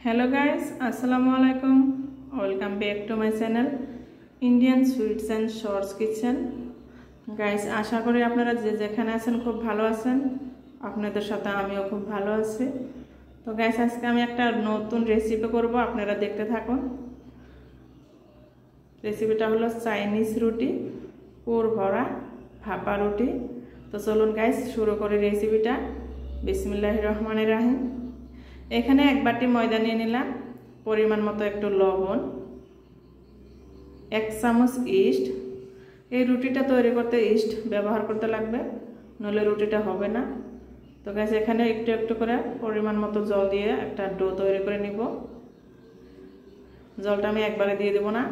Hello guys, Assalamualaikum. Welcome back to my channel Indian Sweets and Shorts Kitchen. Guys, আশা করি আপনারা যে যেখানে আছেন খুব ভালো আছেন। আপনাদের সাথে আমিও খুব ভালো আছি। তো গাইস, আজকে আমি একটা নতুন রেসিপি করব, আপনারা দেখতে থাকুন। রেসিপিটা হলো চাইনিজ রুটি, পুর ভরা ভাপা রুটি। তো চলুন গাইস শুরু করি রেসিপিটা। বিসমিল্লাহির রহমানির রহিম। এখানে এক বাটি ময়দা নিয়ে নিলাম, পরিমাণ মতো একটু লবণ, 1 চামচ ইস্ট। এই রুটিটা তৈরি করতে ইস্ট ব্যবহার করতে লাগবে, নইলে রুটিটা হবে না। তো গাইস, এখানে একটু একটু করে পরিমাণ মতো জল দিয়ে একটা ডো তৈরি করে নিব। জলটা আমি একবারে দিয়ে দেব না।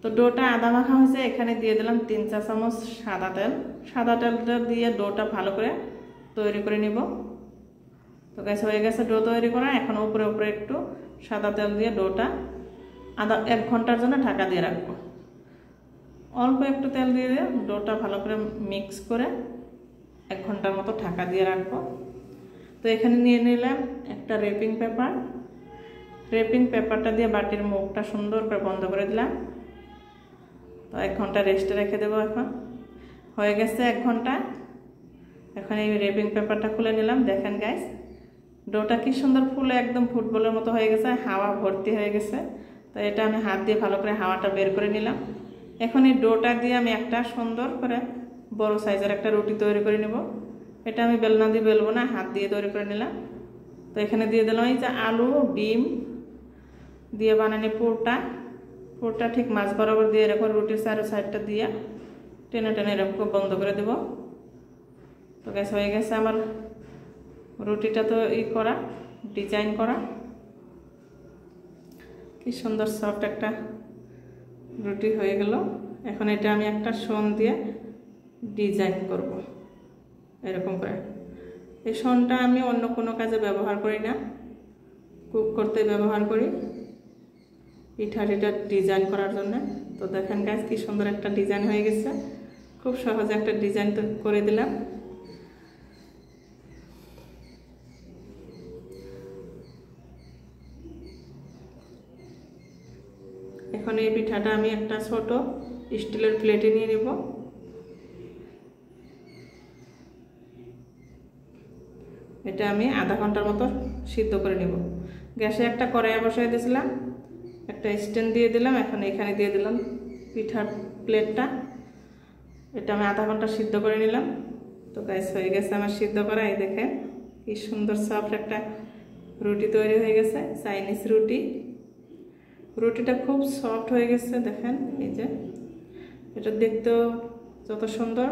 তো ডোটা আদা মাখা হয়েছে, এখানে দিয়ে দিলাম 3-4 চামচ সাদা তেল। সাদা তেলটা দিয়ে ডোটা ভালো করে তৈরি করে নিব। তো গাইস, হয়ে গেছে ডো তৈরি করা। এখন উপরে উপরে একটু সাদা তেল দিয়ে ডোটা 1 ঘন্টার জন্য ঢাকা দিয়ে রাখবো। অল্প একটু তেল দিয়ে ডোটা ভালো করে মিক্স করে 1 ঘন্টার মতো ঢাকা দিয়ে রাখবো। তো এখানে নিয়ে নিলাম একটা র্যাপিং পেপার। র্যাপিং পেপারটা দিয়ে বাটির মুখটা সুন্দর করে বন্ধ করে দিলাম। তো 1 ঘন্টা রেস্টে রেখে দেবো। এখন হয়ে গেছে 1 ঘন্টা। এখন এই র্যাপিং পেপারটা খুলে নিলাম। দেখেন গাইস, ডোটা কি সুন্দর ফুলে একদম ফুটবলের মতো হয়ে গেছে, হাওয়া ভর্তি হয়ে গেছে। তো এটা আমি হাত দিয়ে ভালো করে হাওয়াটা বের করে নিলাম। এখন এই ডোটা দিয়ে আমি একটা সুন্দর করে বড় সাইজের একটা রুটি তৈরি করে নেব। এটা আমি বেলনা দিয়ে বেলবো না, হাত দিয়ে তৈরি করে নিলাম। তো এখানে দিয়ে দিলাম এই যে আলু ডিম দিয়ে বানানি পুরটা ঠিক মাছ বরাবর দিয়ে এরকম রুটির চারো সাইডটা দিয়ে টেনে টেনে এরকম বন্ধ করে দেব। তো গ্যাস হয়ে গেছে আমার রুটিটা তো করা, ডিজাইন করা। কি সুন্দর সফট একটা রুটি হয়ে গেল। এখন এটা আমি একটা শন দিয়ে ডিজাইন করব এরকম করে। এই শনটা আমি অন্য কোনো কাজে ব্যবহার করি না, কুক করতে ব্যবহার করি, পিঠা ডিজাইন করার জন্য। তো দেখেন গাইস, কি সুন্দর একটা ডিজাইন হয়ে গেছে। খুব সহজে একটা ডিজাইন তো করে দিলাম। এখন এই পিঠাটা আমি একটা ছোট স্টিলের প্লেটে নিয়ে নিব। এটা আমি আধা ঘন্টার মতো সিদ্ধ করে নিব। গ্যাসে একটা কড়াই বসাই দিয়েছিলাম, একটা স্ট্যান্ড দিয়ে দিলাম। এখন এখানে দিয়ে দিলাম পিঠার প্লেটটা। এটা আমি আধা ঘন্টা সিদ্ধ করে নিলাম। তো গ্যাস হয়ে গেছে আমার সিদ্ধ করা। এই দেখেন কি সুন্দর সফট একটা রুটি তৈরি হয়ে গেছে, চাইনিজ রুটি। রুটিটা খুব সফট হয়ে গেছে দেখেন। এই যে এটা দেখতেও যত সুন্দর,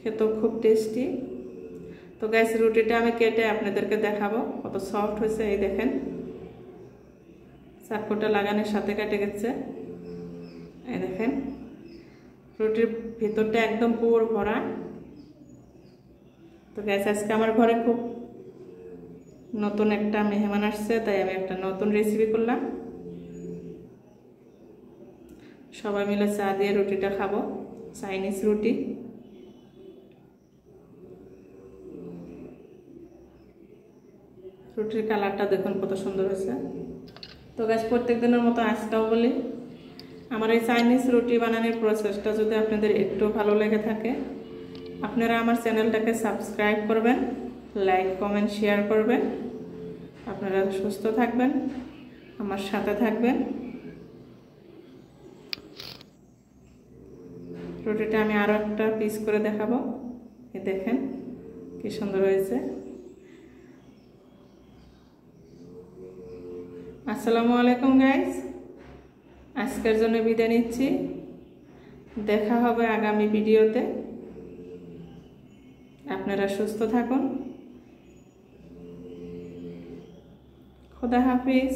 খেতেও খুব টেস্টি। তো গাইস, রুটিটা আমি কেটে আপনাদেরকে দেখাবো কত সফট হয়েছে। এই দেখেন, চাকুটা লাগানোর সাথে কেটে গেছে। এই দেখেন রুটির ভিতরটা একদম পুর ভরা। তো গাইস, আজকে আমার ঘরে খুব নতুন একটা মেহমান আসছে, তাই আমি একটা নতুন রেসিপি করলাম। সবাই মিলে চা দিয়ে রুটিটা খাবো, চাইনিজ রুটি। রুটির কালারটা দেখুন কত সুন্দর হয়েছে। তো গাইস, প্রত্যেক দিনের মতো আজটাও বলি, আমার এই চাইনিজ রুটি বানানোর প্রসেসটা যদি আপনাদের একটু ভালো লেগে থাকে, আপনারা আমার চ্যানেলটাকে সাবস্ক্রাইব করবেন, লাইক কমেন্ট শেয়ার করবেন। আপনারা সুস্থ থাকবেন, আমার সাথে থাকবেন। রুটিটা আমি আরও একটা পিস করে দেখাবো। এই দেখেন কি সুন্দর হয়েছে। আসসালামু আলাইকুম গাইস, আজকের জন্য বিদায় নিচ্ছি। দেখা হবে আগামী ভিডিওতে। আপনারা সুস্থ থাকুন। খোদা হাফিজ।